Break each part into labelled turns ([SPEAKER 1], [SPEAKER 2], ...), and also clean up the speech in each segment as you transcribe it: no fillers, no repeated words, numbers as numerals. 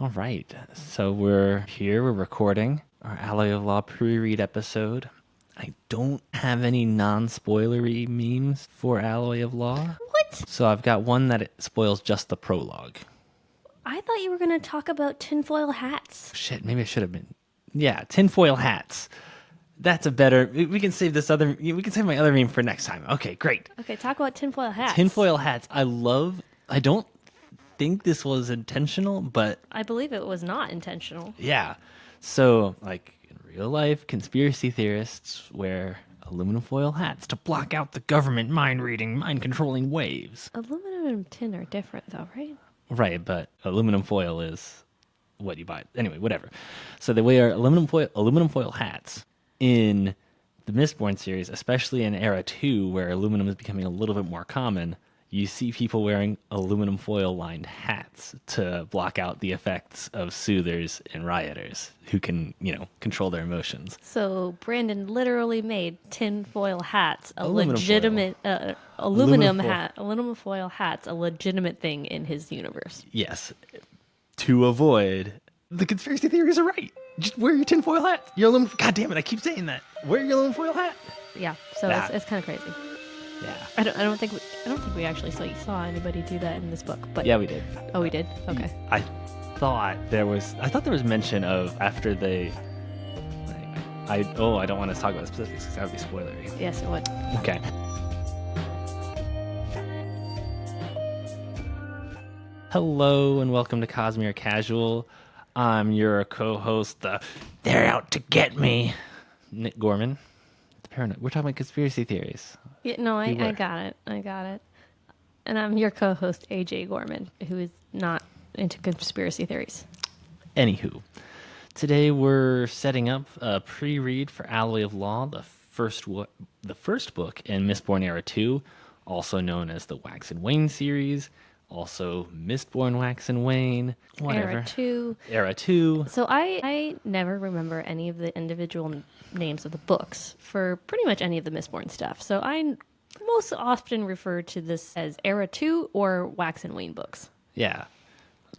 [SPEAKER 1] All right. So we're here, we're recording our Alloy of Law pre-read episode. I don't have any non-spoilery memes for Alloy of Law.
[SPEAKER 2] What?
[SPEAKER 1] So I've got one that it spoils just the prologue.
[SPEAKER 2] I thought you were going to talk about tinfoil hats.
[SPEAKER 1] Shit, maybe I should have been. Yeah, tinfoil hats. That's a better. We can save this other. We can save my other meme for next time. Okay, great.
[SPEAKER 2] Okay, talk about tinfoil hats.
[SPEAKER 1] Tinfoil hats. I don't think this was intentional, but
[SPEAKER 2] I believe it was not intentional.
[SPEAKER 1] yeah. So, like in real life, conspiracy theorists wear aluminum foil hats to block out the government mind-reading, mind-controlling waves.
[SPEAKER 2] Aluminum and tin are different, though, right?
[SPEAKER 1] Right, but aluminum foil is what you buy. Anyway, whatever. So they wear aluminum foil hats in the Mistborn series, especially in Era 2, where aluminum is becoming a little bit more common. You see people wearing aluminum foil lined hats to block out the effects of soothers and rioters who can, control their emotions.
[SPEAKER 2] So Brandon literally made tinfoil hats
[SPEAKER 1] Aluminum
[SPEAKER 2] legitimate
[SPEAKER 1] Aluminum
[SPEAKER 2] aluminum foil hats a legitimate thing in his universe.
[SPEAKER 1] Yes. To avoid the conspiracy theories are right. Just wear your tinfoil hat. Your aluminum. God damn it! I keep saying that. Wear your aluminum foil hat.
[SPEAKER 2] Yeah, so
[SPEAKER 1] Nah.
[SPEAKER 2] it's kind of crazy.
[SPEAKER 1] Yeah.
[SPEAKER 2] I don't think we actually saw anybody do that in this book. But
[SPEAKER 1] Yeah, we did.
[SPEAKER 2] Oh, we did. Okay.
[SPEAKER 1] I thought there was mention of after they. I don't want to talk about the specifics because that would be spoilery.
[SPEAKER 2] Yes, it would.
[SPEAKER 1] Okay. Hello and welcome to Cosmere Casual. I'm your co-host, They're Out to Get Me, Nick Gorman. Paranoid. We're talking about conspiracy theories.
[SPEAKER 2] Yeah, no, I got it. And I'm your co-host, AJ Gorman, who is not into conspiracy theories.
[SPEAKER 1] Anywho, today we're setting up a pre-read for Alloy of Law, the first book in Mistborn Era 2, also known as the Wax and Wayne series, also Mistborn Wax and Wayne, whatever. Era 2.
[SPEAKER 2] So I never remember any of the individual names of the books for pretty much any of the Mistborn stuff. So I most often refer to this as Era 2 or Wax and Wayne books.
[SPEAKER 1] Yeah.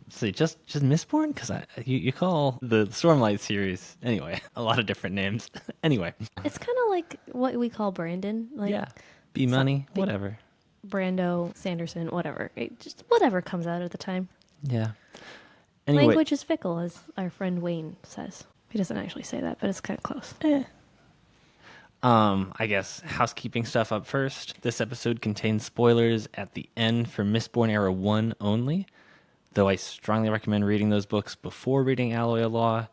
[SPEAKER 1] So just Mistborn? Because you call the Stormlight series, anyway, a lot of different names. Anyway.
[SPEAKER 2] It's kind of like what we call Brandon. Like,
[SPEAKER 1] yeah. B-Money, whatever.
[SPEAKER 2] Brando, Sanderson, whatever. Just whatever comes out at the time.
[SPEAKER 1] Yeah. Anyway.
[SPEAKER 2] Language is fickle, as our friend Wayne says. He doesn't actually say that, but it's kind of close.
[SPEAKER 1] I guess housekeeping stuff up first. This episode contains spoilers at the end for Mistborn Era 1 only, though I strongly recommend reading those books before reading Alloy of Law.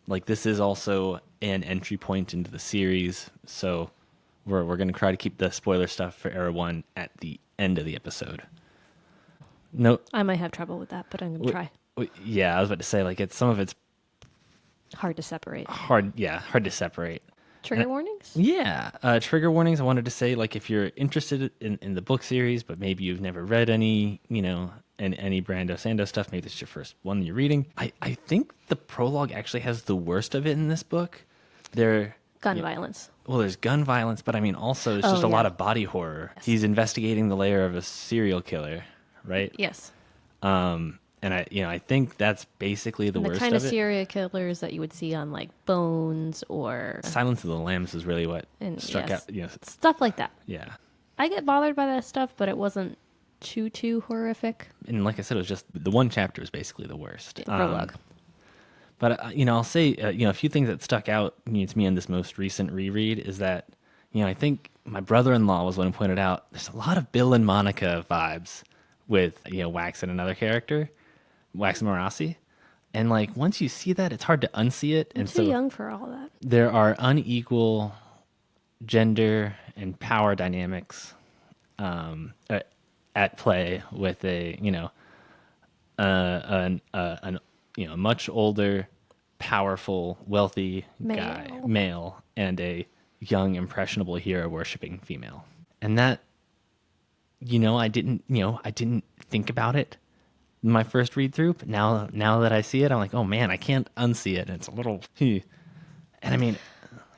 [SPEAKER 1] Like, this is also an entry point into the series, so we're going to try to keep the spoiler stuff for Era 1 at the end of the episode. No,
[SPEAKER 2] I might have trouble with that, but I'm going to try.
[SPEAKER 1] Yeah, I was about to say, like, some of it's
[SPEAKER 2] hard to separate.
[SPEAKER 1] Hard to separate.
[SPEAKER 2] Trigger warnings?
[SPEAKER 1] Yeah. Trigger warnings, I wanted to say, like, if you're interested in the book series, but maybe you've never read any, any Brando Sando stuff, maybe this is your first one that you're reading. I think the prologue actually has the worst of it in this book.
[SPEAKER 2] Gun violence.
[SPEAKER 1] Well, there's gun violence, but I mean, also it's just a lot of body horror. Yes. He's investigating the lair of a serial killer, right?
[SPEAKER 2] Yes.
[SPEAKER 1] And I think that's basically the worst of it.
[SPEAKER 2] The kind of serial killers that you would see on like Bones or
[SPEAKER 1] Silence of the Lambs is really what struck out.
[SPEAKER 2] Stuff like that.
[SPEAKER 1] Yeah.
[SPEAKER 2] I get bothered by that stuff, but it wasn't too horrific.
[SPEAKER 1] And like I said, it was just the one chapter was basically the worst.
[SPEAKER 2] Prologue.
[SPEAKER 1] But I'll say a few things that stuck out to me in this most recent reread is that I think my brother-in-law was the one who pointed out there's a lot of Bill and Monica vibes with Wax and another character. Wax and Marassi. And like once you see that, it's hard to unsee it.
[SPEAKER 2] I'm too young for all that. There
[SPEAKER 1] are unequal gender and power dynamics at play with a much older, powerful, wealthy male, and a young, impressionable hero worshipping female. And that I didn't think about it my first read through, but now that I see it, I'm like, oh man, I can't unsee it. It's a little, and I mean,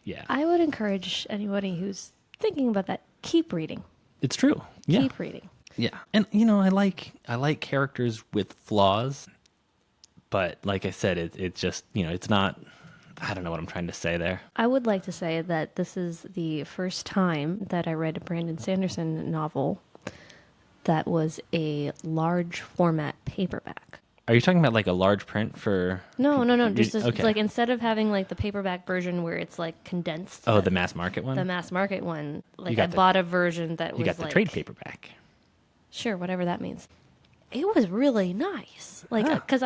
[SPEAKER 1] yeah.
[SPEAKER 2] I would encourage anybody who's thinking about that, keep reading.
[SPEAKER 1] It's true. Yeah.
[SPEAKER 2] Keep reading.
[SPEAKER 1] Yeah, and I like characters with flaws, But like I said, it's just, it's not, I don't know what I'm trying to say there.
[SPEAKER 2] I would like to say that this is the first time that I read a Brandon Sanderson novel that was a large format paperback.
[SPEAKER 1] Are you talking about like a large print for?
[SPEAKER 2] No. Just
[SPEAKER 1] Okay.
[SPEAKER 2] like instead of having like the paperback version where it's like condensed.
[SPEAKER 1] Oh, the mass market one.
[SPEAKER 2] The mass market one. Like
[SPEAKER 1] got
[SPEAKER 2] I bought a version that
[SPEAKER 1] you
[SPEAKER 2] was
[SPEAKER 1] got the
[SPEAKER 2] like
[SPEAKER 1] trade paperback.
[SPEAKER 2] Sure, whatever that means. It was really nice. Like,
[SPEAKER 1] Huh.
[SPEAKER 2] because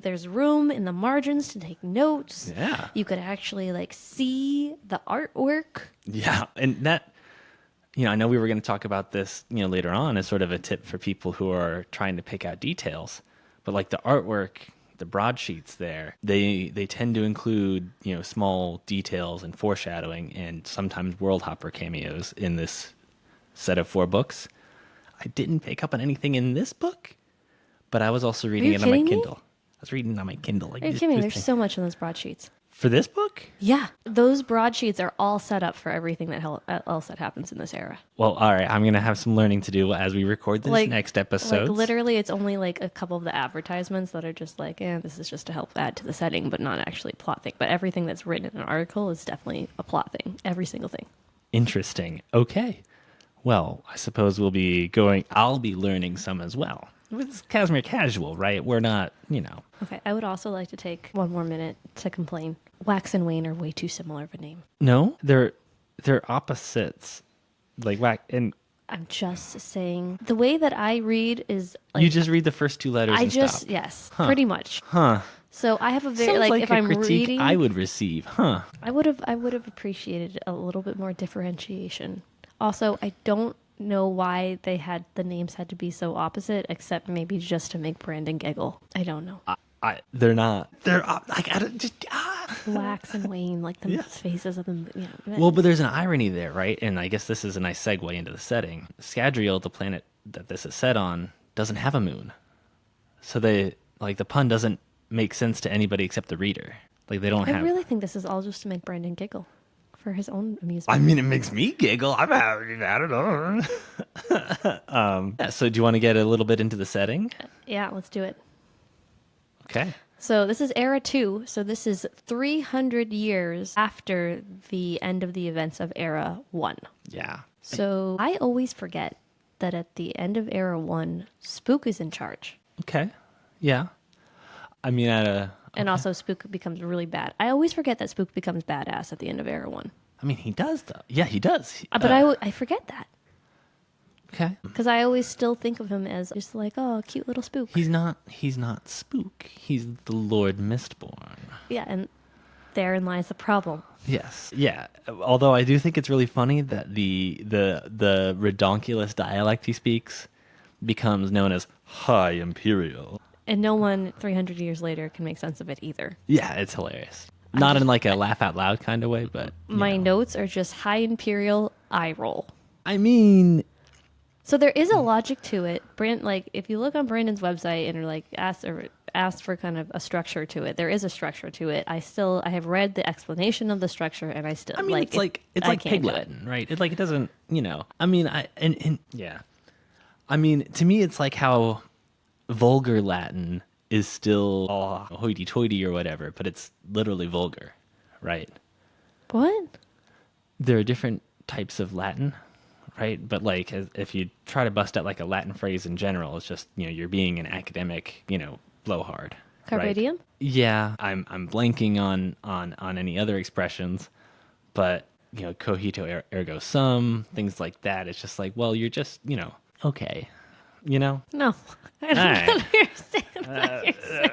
[SPEAKER 2] there's room in the margins to take notes.
[SPEAKER 1] Yeah.
[SPEAKER 2] You could actually like see the artwork.
[SPEAKER 1] Yeah, and that, I know we were going to talk about this, later on as sort of a tip for people who are trying to pick out details. But like the artwork, the broadsheets there, they tend to include, small details and foreshadowing and sometimes world hopper cameos in this set of 4 books. I didn't pick up on anything in this book, but I was also reading it on my
[SPEAKER 2] kidding me?
[SPEAKER 1] Kindle. I was reading it on my Kindle. Like,
[SPEAKER 2] Are you kidding me? There's so much in those broadsheets.
[SPEAKER 1] For this book?
[SPEAKER 2] Yeah, those broadsheets are all set up for everything else that happens in this era.
[SPEAKER 1] Well, all right. I'm going to have some learning to do as we record this next episode.
[SPEAKER 2] Like literally, it's only like a couple of the advertisements that are just like, this is just to help add to the setting, but not actually a plot thing. But everything that's written in an article is definitely a plot thing. Every single thing.
[SPEAKER 1] Interesting. Okay. Well, I suppose I'll be learning some as well. It's Casimir casual, right? We're not,
[SPEAKER 2] Okay, I would also like to take one more minute to complain. Wax and Wayne are way too similar of a name.
[SPEAKER 1] No, they're opposites. Like and
[SPEAKER 2] I'm just saying the way that I read is like
[SPEAKER 1] you just read the first 2 letters and stop.
[SPEAKER 2] Yes, pretty much.
[SPEAKER 1] Huh.
[SPEAKER 2] So I have a very
[SPEAKER 1] Sounds like
[SPEAKER 2] if
[SPEAKER 1] a
[SPEAKER 2] I'm
[SPEAKER 1] critique
[SPEAKER 2] reading
[SPEAKER 1] I would receive. Huh.
[SPEAKER 2] I would have appreciated a little bit more differentiation. Also, I don't know why the names had to be so opposite, except maybe just to make Brandon giggle. I don't know.
[SPEAKER 1] They're not. They're like I don't just.
[SPEAKER 2] Wax and Wayne, like the faces of them. Yeah.
[SPEAKER 1] Well, but there's an irony there, right? And I guess this is a nice segue into the setting. Scadrial, the planet that this is set on, doesn't have a moon, so the pun doesn't make sense to anybody except the reader. Like they don't have.
[SPEAKER 2] I really think this is all just to make Brandon giggle for his own amusement.
[SPEAKER 1] I mean, it makes me giggle. I'm happy. I don't know. So do you want to get a little bit into the setting?
[SPEAKER 2] Yeah, let's do it.
[SPEAKER 1] Okay.
[SPEAKER 2] So this is Era 2, so this is 300 years after the end of the events of Era 1.
[SPEAKER 1] Yeah.
[SPEAKER 2] So I always forget that at the end of Era 1, Spook is in charge.
[SPEAKER 1] Okay. Yeah. I mean,
[SPEAKER 2] And also Spook becomes really bad. I always forget that Spook becomes badass at the end of Era 1.
[SPEAKER 1] I mean, he does, though. Yeah, he does.
[SPEAKER 2] But I forget that.
[SPEAKER 1] Okay.
[SPEAKER 2] Because I always still think of him as just like, oh, cute little Spook.
[SPEAKER 1] He's not Spook. He's the Lord Mistborn.
[SPEAKER 2] Yeah, and therein lies the problem.
[SPEAKER 1] Yes. Yeah. Although I do think it's really funny that the redonkulous dialect he speaks becomes known as High Imperial.
[SPEAKER 2] And no one 300 years later can make sense of it either.
[SPEAKER 1] Yeah, it's hilarious. Not in like a laugh out loud kind of way, but
[SPEAKER 2] My notes are just High Imperial eye roll.
[SPEAKER 1] I mean,
[SPEAKER 2] So there is a logic to it. If you look on Brandon's website and ask for kind of a structure to it, there is a structure to it. I have read the explanation of the structure, and I still
[SPEAKER 1] it's like pig Latin, right? It doesn't, I mean, yeah. I mean, to me, it's like how vulgar Latin is still hoity-toity or whatever, but it's literally vulgar, right?
[SPEAKER 2] What?
[SPEAKER 1] There are different types of Latin, right? But if you try to bust out like a Latin phrase in general, it's just, you're being an academic, blowhard.
[SPEAKER 2] Carpe
[SPEAKER 1] right?
[SPEAKER 2] diem?
[SPEAKER 1] Yeah, I'm blanking on any other expressions, but cogito ergo sum, things like that. It's just like, well, you're just, okay,
[SPEAKER 2] No, I don't
[SPEAKER 1] right.
[SPEAKER 2] understand what you're saying.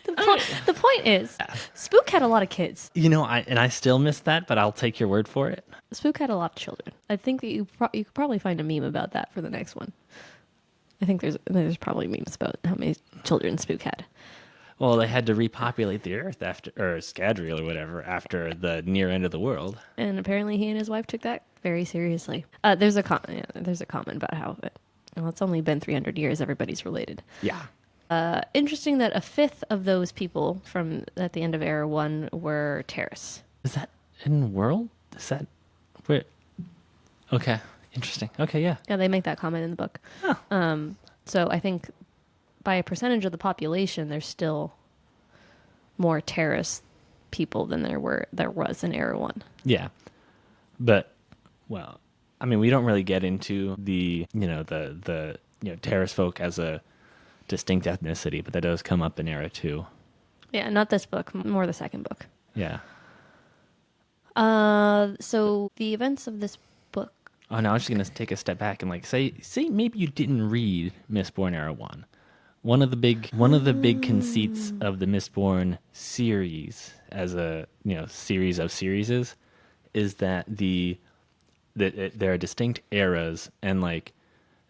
[SPEAKER 2] The point is, Spook had a lot of kids.
[SPEAKER 1] I still miss that, but I'll take your word for it.
[SPEAKER 2] Spook had a lot of children. I think that you could probably find a meme about that for the next one. I think there's probably memes about how many children Spook had.
[SPEAKER 1] Well, they had to repopulate the Earth or Scadrial or whatever after the near end of the world.
[SPEAKER 2] And apparently he and his wife took that very seriously. There's a comment about how it's only been 300 years. Everybody's related.
[SPEAKER 1] Yeah.
[SPEAKER 2] Interesting that a fifth of those people from at the end of Era 1 were Terrace.
[SPEAKER 1] Is that in world? Is that where? Okay. Interesting. Okay. Yeah.
[SPEAKER 2] Yeah, they make that comment in the book.
[SPEAKER 1] Oh.
[SPEAKER 2] So I think by a percentage of the population, there's still more Terrace people than there was in Era 1.
[SPEAKER 1] Yeah. But, well, I mean, we don't really get into the Terrace folk as a distinct ethnicity, but that does come up in Era 2.
[SPEAKER 2] Yeah, not this book, more the second book.
[SPEAKER 1] Yeah.
[SPEAKER 2] So the events of this book.
[SPEAKER 1] Oh, no, I was just going to take a step back and like say maybe you didn't read Mistborn Era 1. One of the big conceits of the Mistborn series as a, series of series is that there are distinct eras, and like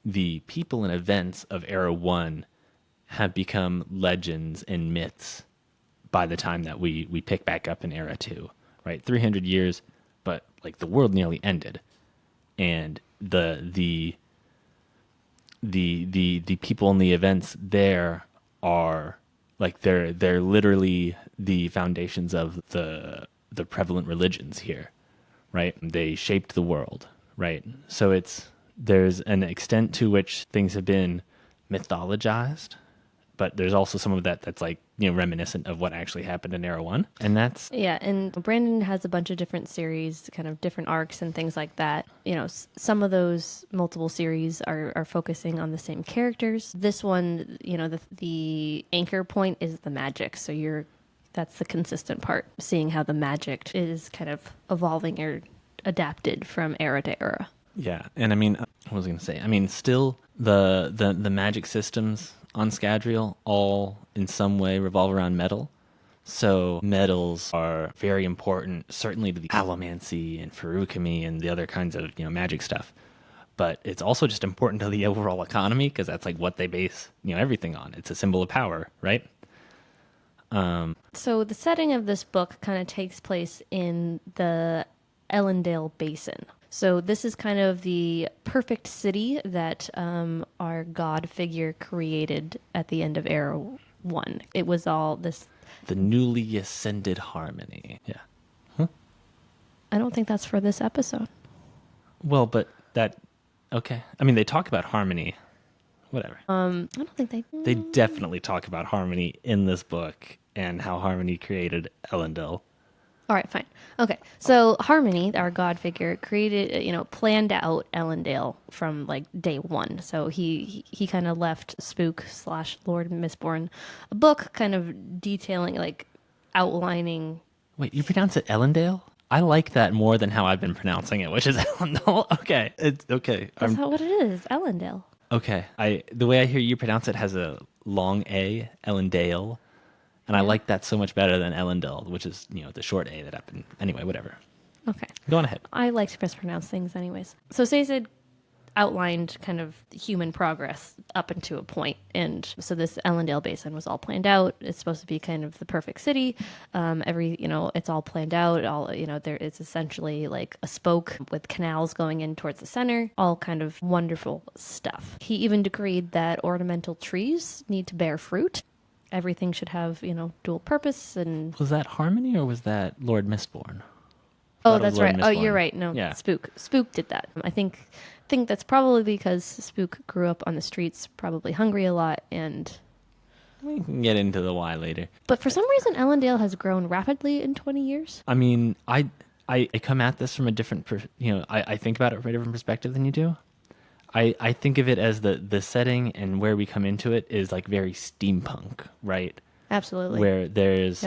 [SPEAKER 1] the people and events of Era 1 have become legends and myths by the time that we pick back up in Era 2, right? 300 years, but like the world nearly ended. And the people and the events there are like they're literally the foundations of the prevalent religions here, right? They shaped the world, right? So there's an extent to which things have been mythologized, but there's also some of that that's like, reminiscent of what actually happened in Era 1. And that's...
[SPEAKER 2] Yeah, and Brandon has a bunch of different series, kind of different arcs and things like that. Some of those multiple series are focusing on the same characters. This one, the anchor point is the magic. So that's the consistent part, seeing how the magic is kind of evolving or adapted from era to era.
[SPEAKER 1] Yeah, and I mean, what was I going to say? I mean, still the magic systems on Scadrial all in some way revolve around metal. So metals are very important, certainly to the allomancy and feruchemy and the other kinds of magic stuff. But it's also just important to the overall economy because that's like what they base everything on. It's a symbol of power, right?
[SPEAKER 2] So the setting of this book kind of takes place in the Ellendale Basin. So this is kind of the perfect city that our god figure created at the end of Era 1. It was all this...
[SPEAKER 1] The newly ascended harmony. Yeah. Huh?
[SPEAKER 2] I don't think that's for this episode.
[SPEAKER 1] Well, but that... Okay. I mean, they talk about harmony. Whatever.
[SPEAKER 2] I don't think they...
[SPEAKER 1] They definitely talk about harmony in this book and how harmony created Ellendale.
[SPEAKER 2] All right, fine. Okay, so Harmony, our god figure, planned out Ellendale from like day one. So he kind of left Spook / Lord Mistborn a book kind of detailing, like outlining.
[SPEAKER 1] Wait, you pronounce it Ellendale? I like that more than how I've been pronouncing it, which is Ellendale. Okay, it's okay.
[SPEAKER 2] That's not what it is, Ellendale.
[SPEAKER 1] Okay, the way I hear you pronounce it has a long A, Ellendale. And I like that so much better than Ellendale, which is, the short A that happened. Anyway, whatever.
[SPEAKER 2] Okay.
[SPEAKER 1] Go on ahead.
[SPEAKER 2] I like to mispronounce things anyways. So Sazed outlined kind of human progress up into a point. And so this Ellendale Basin was all planned out. It's supposed to be kind of the perfect city. It's all planned out. It's essentially like a spoke with canals going in towards the center. All kind of wonderful stuff. He even decreed that ornamental trees need to bear fruit. Everything should have, dual purpose. And
[SPEAKER 1] was that Harmony or was that Lord Mistborn?
[SPEAKER 2] Oh, that's right. Mistborn. Oh, you're right. No, yeah. Spook did that. I think that's probably because Spook grew up on the streets, probably hungry a lot, and
[SPEAKER 1] we can get into the why later.
[SPEAKER 2] But for some reason, Ellendale has grown rapidly in 20 years.
[SPEAKER 1] I mean, I come at this from a different, I think about it from a different perspective than you do. I think of it as the setting and where we come into it is like very steampunk, right?
[SPEAKER 2] Absolutely.
[SPEAKER 1] Where there's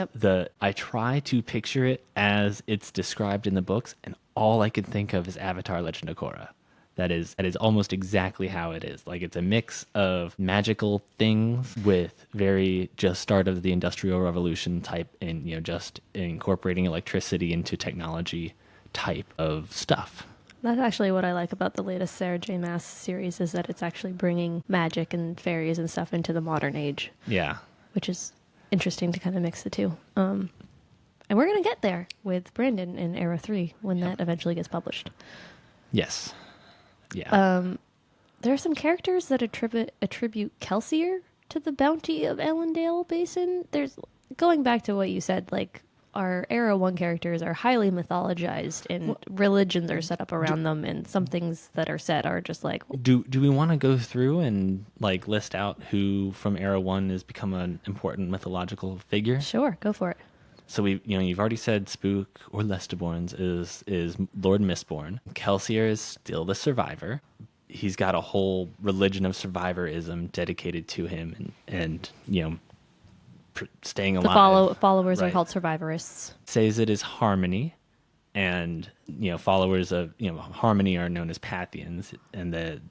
[SPEAKER 1] I try to picture it as it's described in the books, and all I can think of is Avatar: Legend of Korra. That is almost exactly how it is. Like it's a mix of magical things with very just start of the Industrial Revolution type, and just incorporating electricity into technology type of stuff.
[SPEAKER 2] That's actually what I like about the latest Sarah J. Maas series, is that it's actually bringing magic and fairies and stuff into the modern age.
[SPEAKER 1] Yeah.
[SPEAKER 2] Which is interesting to kind of mix the two. And we're going to get there with Brandon in Era 3 when that eventually gets published.
[SPEAKER 1] Yes. Yeah.
[SPEAKER 2] There are some characters that attribute Kelsier to the bounty of Ellendale Basin. There's, going back to what you said, like our Era 1 characters are highly mythologized, and religions are set up around them, and some things that are said are just like,
[SPEAKER 1] Do we want to go through and like list out who from Era 1 has become an important mythological figure?
[SPEAKER 2] sure, go for it.
[SPEAKER 1] So you've already said Spook or Lestiborn's is Lord Mistborn. Kelsier is still the survivor. He's got a whole religion of survivorism dedicated to him, and staying
[SPEAKER 2] The
[SPEAKER 1] alive.
[SPEAKER 2] followers are
[SPEAKER 1] Right.
[SPEAKER 2] called survivorists.
[SPEAKER 1] Says it is Harmony, and followers of Harmony are known as Pathians, and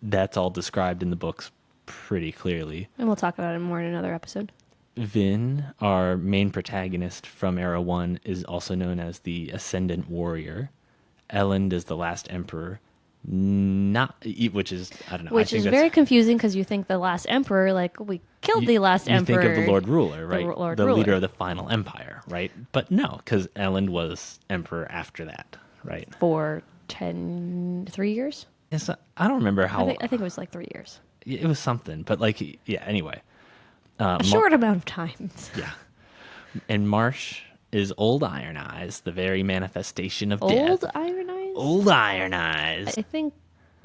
[SPEAKER 1] that's all described in the books pretty clearly.
[SPEAKER 2] And we'll talk about it more in another episode.
[SPEAKER 1] Vin, our main protagonist from Era 1, is also known as the Ascendant Warrior. Elend is the last emperor, which is, I don't know.
[SPEAKER 2] Which is very confusing because you think the last emperor, like, we killed the last emperor.
[SPEAKER 1] You think of the Lord Ruler, right?
[SPEAKER 2] Lord
[SPEAKER 1] the
[SPEAKER 2] Ruler.
[SPEAKER 1] leader of the final empire, right? But no, because Elend was emperor after that, right?
[SPEAKER 2] For 3 years?
[SPEAKER 1] It's, I don't remember how.
[SPEAKER 2] I think it was like 3 years.
[SPEAKER 1] It was something, but like, yeah, anyway.
[SPEAKER 2] A short amount of time.
[SPEAKER 1] Yeah. And Marsh is Old Iron Eyes, the very manifestation of death.
[SPEAKER 2] Old Iron Eyes?
[SPEAKER 1] Old Iron Eyes.
[SPEAKER 2] I think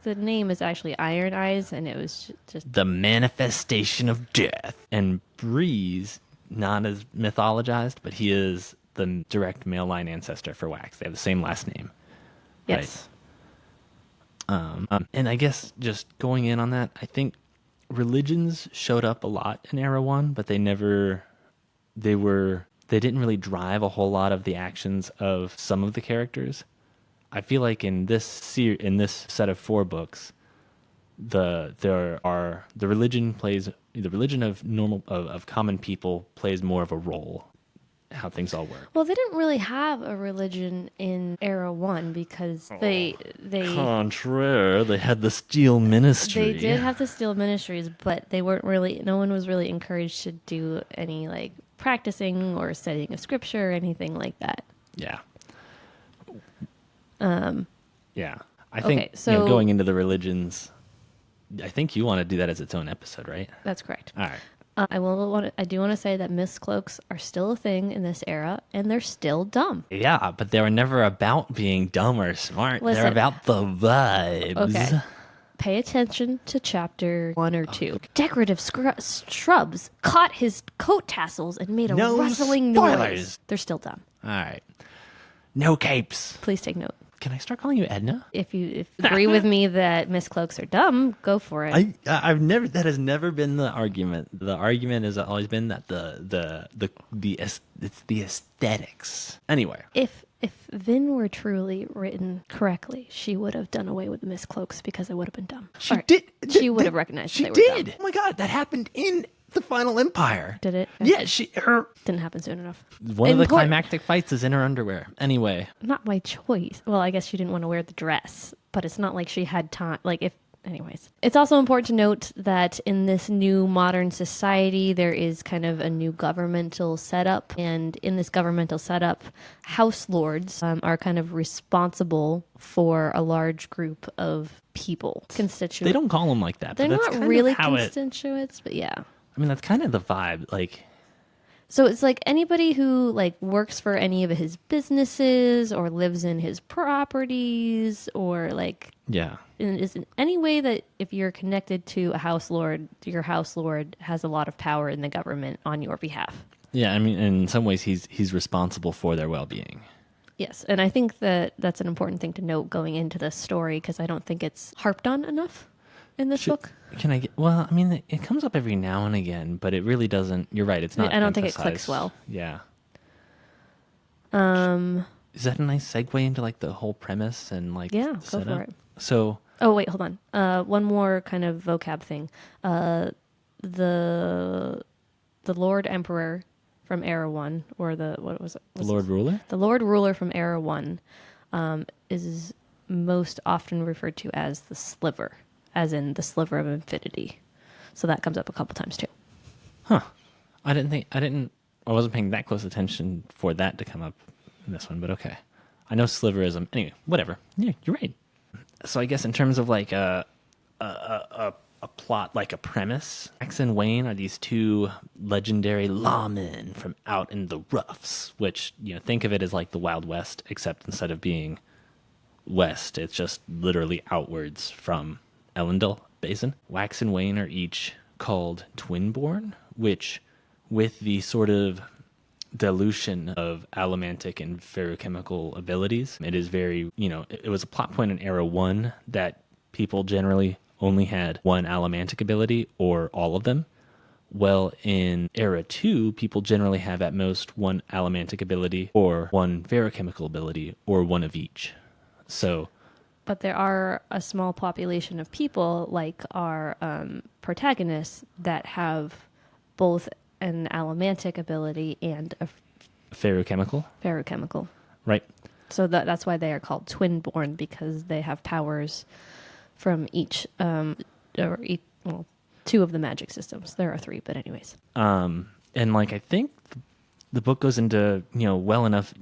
[SPEAKER 2] the name is actually Iron Eyes, and it was just...
[SPEAKER 1] The manifestation of death. And Breeze, not as mythologized, but he is the direct male line ancestor for Wax. They have the same last name.
[SPEAKER 2] Yes.
[SPEAKER 1] Right? And I guess just going in on that, I think religions showed up a lot in Era 1, but they didn't really drive a whole lot of the actions of some of the characters. I feel like in this set of 4 books, the religion of common people plays more of a role. How things all work.
[SPEAKER 2] Well, they didn't really have a religion in Era 1 because they
[SPEAKER 1] Contraire, they had the Steel Ministry.
[SPEAKER 2] They did have the Steel Ministries, but they weren't really. No one was really encouraged to do any like practicing or studying of scripture or anything like that.
[SPEAKER 1] Yeah. Yeah. I think
[SPEAKER 2] Okay, so-
[SPEAKER 1] going into the religions, I think you want to do that as its own episode, right?
[SPEAKER 2] That's correct.
[SPEAKER 1] All right.
[SPEAKER 2] I do want to say that mist cloaks are still a thing in this era, and they're still dumb.
[SPEAKER 1] Yeah, but they were never about being dumb or smart. They're
[SPEAKER 2] Listen.
[SPEAKER 1] about the vibes.
[SPEAKER 2] Okay. Pay attention to chapter 1 or 2. Decorative shrubs caught his coat tassels and made a
[SPEAKER 1] No
[SPEAKER 2] rustling
[SPEAKER 1] spoilers.
[SPEAKER 2] noise. They're still dumb.
[SPEAKER 1] All right. No capes.
[SPEAKER 2] Please take note.
[SPEAKER 1] Can I start calling you Edna?
[SPEAKER 2] If you agree with me that mist cloaks are dumb, go for it.
[SPEAKER 1] I've never. That has never been the argument. The argument has always been that it's the aesthetics. Anyway,
[SPEAKER 2] If Vin were truly written correctly, she would have done away with the mist cloaks because it would have been dumb.
[SPEAKER 1] she
[SPEAKER 2] Or
[SPEAKER 1] did.
[SPEAKER 2] She would have recognized
[SPEAKER 1] She
[SPEAKER 2] they were
[SPEAKER 1] did.
[SPEAKER 2] dumb.
[SPEAKER 1] Oh my god, that happened in the Final Empire.
[SPEAKER 2] Did it?
[SPEAKER 1] Yeah,
[SPEAKER 2] Didn't happen soon enough.
[SPEAKER 1] one of the
[SPEAKER 2] Important-
[SPEAKER 1] climactic fights is in her underwear. Anyway,
[SPEAKER 2] Not by choice. Well, I guess she didn't want to wear the dress, but it's not like she had time. Anyways. It's also important to note that in this new modern society, there is kind of a new governmental setup. And in this governmental setup, house lords are kind of responsible for a large group of people. Constituents.
[SPEAKER 1] they don't call them like that.
[SPEAKER 2] They're
[SPEAKER 1] but that's
[SPEAKER 2] not
[SPEAKER 1] kind of
[SPEAKER 2] really
[SPEAKER 1] how
[SPEAKER 2] constituents, but yeah.
[SPEAKER 1] I mean, that's kind of the vibe. Like,
[SPEAKER 2] So it's like anybody who like works for any of his businesses or lives in his properties or like
[SPEAKER 1] yeah.
[SPEAKER 2] is in any way that if you're connected to a house lord, your house lord has a lot of power in the government on your behalf.
[SPEAKER 1] Yeah, I mean, in some ways, he's responsible for their well-being.
[SPEAKER 2] Yes, and I think that that's an important thing to note going into this story because I don't think it's harped on enough in this book.
[SPEAKER 1] Can I get? Well, I mean, it comes up every now and again, but it really doesn't. You're right. It's not.
[SPEAKER 2] I don't think it
[SPEAKER 1] emphasized.
[SPEAKER 2] clicks well.
[SPEAKER 1] Yeah. Is that a nice segue into like the whole premise and like
[SPEAKER 2] Yeah, go
[SPEAKER 1] setup?
[SPEAKER 2] for it.
[SPEAKER 1] So
[SPEAKER 2] Oh wait, hold on. One more kind of vocab thing. The Lord Emperor from Era 1, or what was it?
[SPEAKER 1] the Lord Ruler.
[SPEAKER 2] The Lord Ruler from Era 1 is most often referred to as the Sliver, as in the Sliver of Infinity. So that comes up a couple times too.
[SPEAKER 1] Huh. I wasn't paying that close attention for that to come up in this one, but okay. I know sliverism. Anyway, whatever. Yeah, you're right. So I guess in terms of like a a plot, like a premise. Max and Wayne are these two legendary lawmen from out in the roughs, which, think of it as like the Wild West, except instead of being west, it's just literally outwards from Elendil Basin. Wax and Wayne are each called Twinborn, which, with the sort of dilution of allomantic and ferrochemical abilities, it is very, it was a plot point in Era 1 that people generally only had one allomantic ability or all of them. Well, in Era 2, people generally have at most one allomantic ability or one ferrochemical ability or one of each. So,
[SPEAKER 2] but there are a small population of people, like our protagonists, that have both an allomantic ability and a
[SPEAKER 1] ferrochemical, right?
[SPEAKER 2] So that's why they are called twin-born, because they have powers from each, two of the magic systems. There are three, but anyways.
[SPEAKER 1] And like I think the book goes into well enough.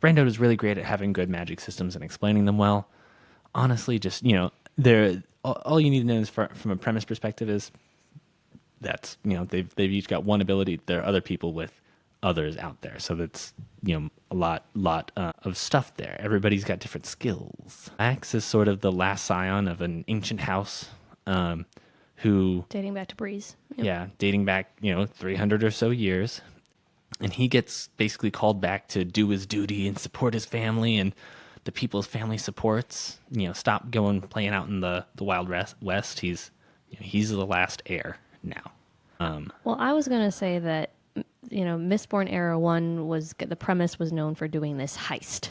[SPEAKER 1] Brando is really great at having good magic systems and explaining them well. Honestly, just they're all you need to know is from a premise perspective is that's they've each got one ability. There are other people with others out there, so that's a lot of stuff there. Everybody's got different skills. Max is sort of the last scion of an ancient house, who
[SPEAKER 2] dating back to Breeze. Yep.
[SPEAKER 1] Yeah, dating back 300 or so years, and he gets basically called back to do his duty and support his family and the people his family supports. Stop playing out in the Wild West. He's the last heir now.
[SPEAKER 2] Well, I was going to say that, Mistborn Era 1 the premise was known for doing this heist.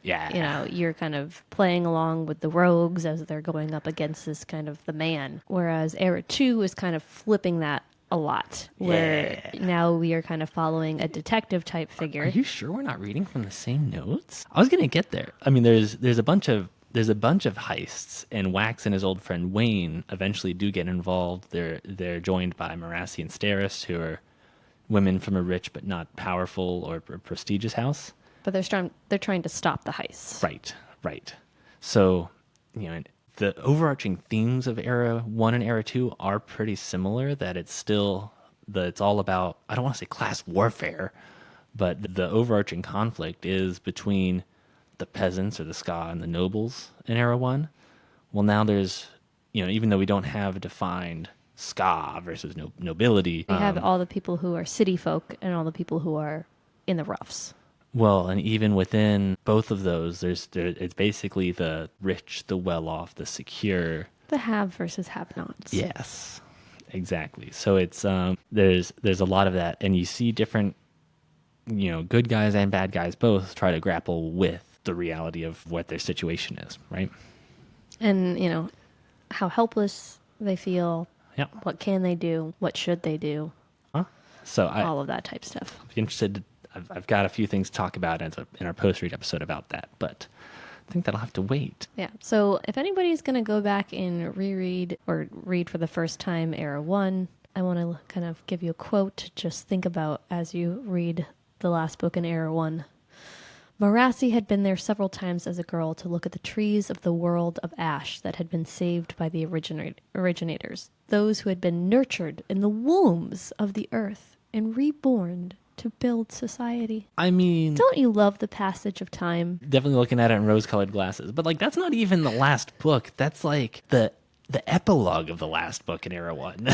[SPEAKER 1] Yeah.
[SPEAKER 2] You're kind of playing along with the rogues as they're going up against this kind of the man. Whereas Era 2 is kind of flipping that a lot, where now we are kind of following a detective type figure.
[SPEAKER 1] Are you sure we're not reading from the same notes? I was going to get there. I mean, there's a bunch of heists, and Wax and his old friend Wayne eventually do get involved. They're joined by Marassi and Steris, who are women from a rich but not powerful or prestigious house.
[SPEAKER 2] But they're trying to stop the heists.
[SPEAKER 1] Right. So, the overarching themes of Era 1 and Era 2 are pretty similar, that it's all about, I don't want to say class warfare, but the overarching conflict is between the peasants or the ska and the nobles in Era 1. Well, now there's, even though we don't have a defined ska versus nobility.
[SPEAKER 2] We have all the people who are city folk and all the people who are in the roughs.
[SPEAKER 1] Well, and even within both of those, it's basically the rich, the well-off, the secure.
[SPEAKER 2] The have versus have-nots.
[SPEAKER 1] Yes, exactly. So it's there's a lot of that, and you see different, good guys and bad guys both try to grapple with the reality of what their situation is, right?
[SPEAKER 2] And how helpless they feel.
[SPEAKER 1] Yeah.
[SPEAKER 2] What can they do? What should they do?
[SPEAKER 1] Huh? So
[SPEAKER 2] all of that type stuff.
[SPEAKER 1] I'd be interested. I've got a few things to talk about in our post-read episode about that, but I think that'll have to wait.
[SPEAKER 2] Yeah. So if anybody's going to go back and reread or read for the first time Era 1, I want to kind of give you a quote to just think about as you read the last book in Era 1. Marassi had been there several times as a girl to look at the trees of the world of ash that had been saved by the originators, those who had been nurtured in the wombs of the earth and reborn to build society.
[SPEAKER 1] I mean,
[SPEAKER 2] don't you love the passage of time?
[SPEAKER 1] Definitely looking at it in rose-colored glasses. But that's not even the last book. That's like the epilogue of the last book in Era 1.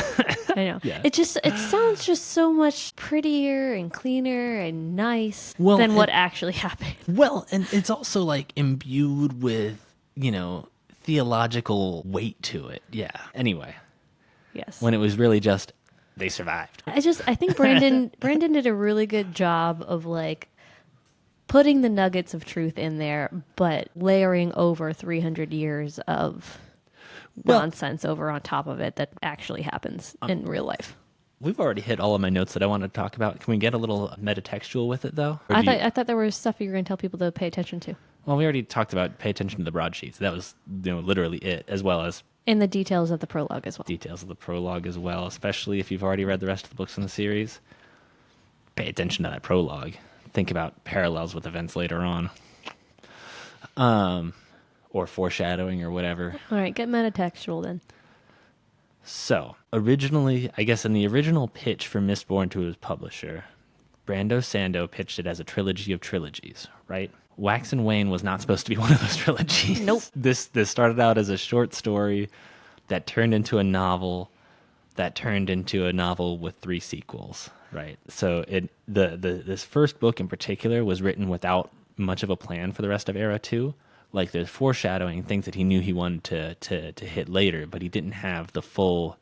[SPEAKER 2] I know.
[SPEAKER 1] Yeah.
[SPEAKER 2] It sounds just so much prettier and cleaner and nice than what actually happened.
[SPEAKER 1] Well, and it's also like imbued with, theological weight to it. Yeah. Anyway.
[SPEAKER 2] Yes.
[SPEAKER 1] When it was really just they survived.
[SPEAKER 2] I think Brandon did a really good job of putting the nuggets of truth in there, but layering over 300 years of nonsense over on top of it that actually happens in real life.
[SPEAKER 1] We've already hit all of my notes that I wanted to talk about. Can we get a little metatextual with it, though?
[SPEAKER 2] I thought there was stuff you were going to tell people to pay attention to.
[SPEAKER 1] Well, we already talked about pay attention to the broadsheets. That was literally it, as well as
[SPEAKER 2] in the details of the prologue as well.
[SPEAKER 1] Details of the prologue as well, especially if you've already read the rest of the books in the series. Pay attention to that prologue. Think about parallels with events later on. Or foreshadowing or whatever.
[SPEAKER 2] All right, get metatextual then.
[SPEAKER 1] So, originally, I guess in the original pitch for Mistborn to his publisher, Brando Sando pitched it as a trilogy of trilogies, right? Wax and Wayne was not supposed to be one of those trilogies.
[SPEAKER 2] Nope.
[SPEAKER 1] This started out as a short story that turned into a novel, with 3 sequels, right? So this first book in particular was written without much of a plan for the rest of Era 2. Like, there's foreshadowing, things that he knew he wanted to hit later, but he didn't have the full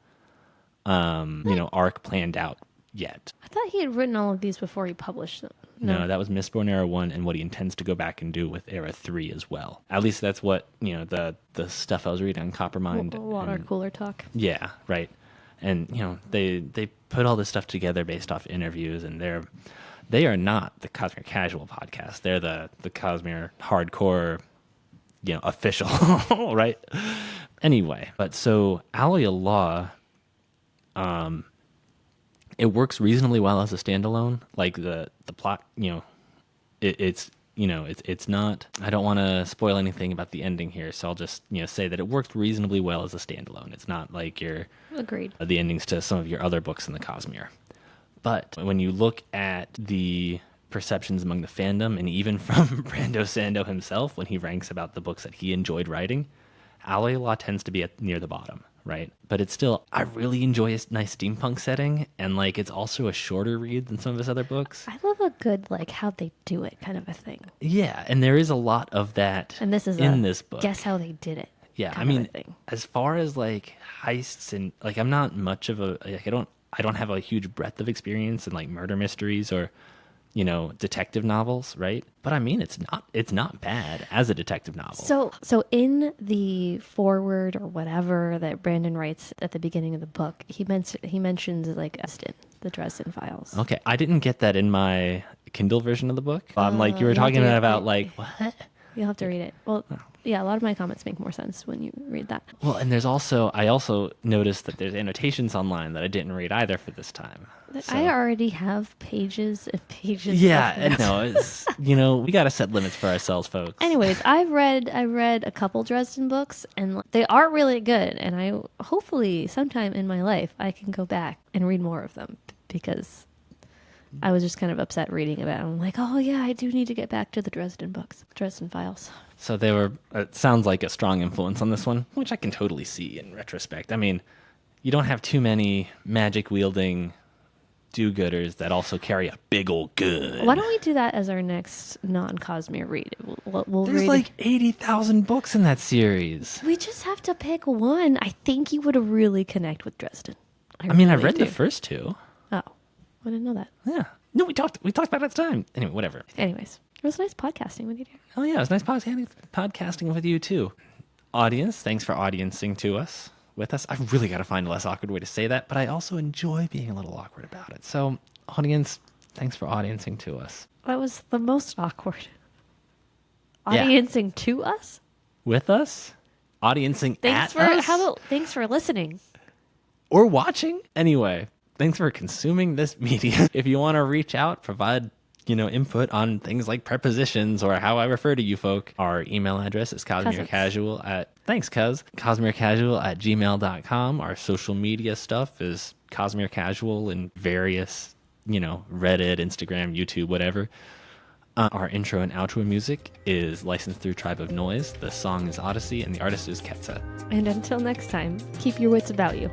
[SPEAKER 1] arc planned out yet.
[SPEAKER 2] I thought he had written all of these before he published them.
[SPEAKER 1] No, that was Mistborn Era 1 and what he intends to go back and do with Era 3 as well. At least that's what, the stuff I was reading on Coppermind.
[SPEAKER 2] Water cooler talk.
[SPEAKER 1] Yeah, right. And, they put all this stuff together based off interviews, and they are not the Cosmere Casual podcast. They're the Cosmere Hardcore, official, right? Anyway, but so Alloy of Law, it works reasonably well as a standalone. Like the plot, it's not. I don't want to spoil anything about the ending here, so I'll just say that it works reasonably well as a standalone. It's not like the endings to some of your other books in the Cosmere. But when you look at the perceptions among the fandom, and even from Brando Sando himself, when he ranks about the books that he enjoyed writing, Alloy of Law tends to be near the bottom. Right. But it's still, I really enjoy a nice steampunk setting. And it's also a shorter read than some of his other books.
[SPEAKER 2] I love a good, how they do it kind of a thing.
[SPEAKER 1] Yeah. And there is a lot of that
[SPEAKER 2] and this is
[SPEAKER 1] in this book.
[SPEAKER 2] Guess how they did it.
[SPEAKER 1] Yeah. I mean, as far as heists and I'm not much of a, I don't have a huge breadth of experience in murder mysteries or, detective novels, right? But I mean, it's not bad as a detective novel.
[SPEAKER 2] So in the foreword or whatever that Brandon writes at the beginning of the book, he mentions the Dresden Files.
[SPEAKER 1] Okay, I didn't get that in my Kindle version of the book. You were talking about what?
[SPEAKER 2] You'll have to read it. Well, yeah, a lot of my comments make more sense when you read that.
[SPEAKER 1] Well, and I also noticed that there's annotations online that I didn't read either for this time. So.
[SPEAKER 2] I already have pages and pages.
[SPEAKER 1] Yeah, no, it's we got to set limits for ourselves, folks.
[SPEAKER 2] Anyways, I read a couple Dresden books, and they are really good. And I hopefully sometime in my life I can go back and read more of them, because I was just kind of upset reading about it. I'm like, oh yeah, I do need to get back to the Dresden books, Dresden Files.
[SPEAKER 1] So they were. It sounds like a strong influence on this one, which I can totally see in retrospect. I mean, you don't have too many magic wielding do-gooders that also carry a big old gun.
[SPEAKER 2] Why don't we do that as our next non-Cosmere read? We'll
[SPEAKER 1] There's
[SPEAKER 2] read
[SPEAKER 1] 80,000 books in that series.
[SPEAKER 2] We just have to pick one. I think you would really connect with Dresden.
[SPEAKER 1] I mean, I've read the first 2.
[SPEAKER 2] Oh, I didn't know that.
[SPEAKER 1] Yeah. No, we talked about it at the time. Anyway, whatever.
[SPEAKER 2] Anyways, it was nice podcasting with you, dear.
[SPEAKER 1] Oh yeah, it was nice podcasting with you too. Audience, thanks for audiencing with us. I've really got to find a less awkward way to say that, but I also enjoy being a little awkward about it. So, audience, thanks for audiencing to us.
[SPEAKER 2] That was the most awkward. Audiencing to us?
[SPEAKER 1] With us? Audiencing at us?
[SPEAKER 2] Thanks for listening.
[SPEAKER 1] Or watching? Anyway, thanks for consuming this media. If you want to reach out, provide input on things like prepositions or how I refer to you folk, our email address is cosmerecasual at gmail.com. Our social media stuff is Cosmere Casual in various, Reddit, Instagram, YouTube, whatever. Our intro and outro music is licensed through Tribe of Noise. The song is Odyssey, and the artist is Ketsa.
[SPEAKER 2] And until next time, keep your wits about you.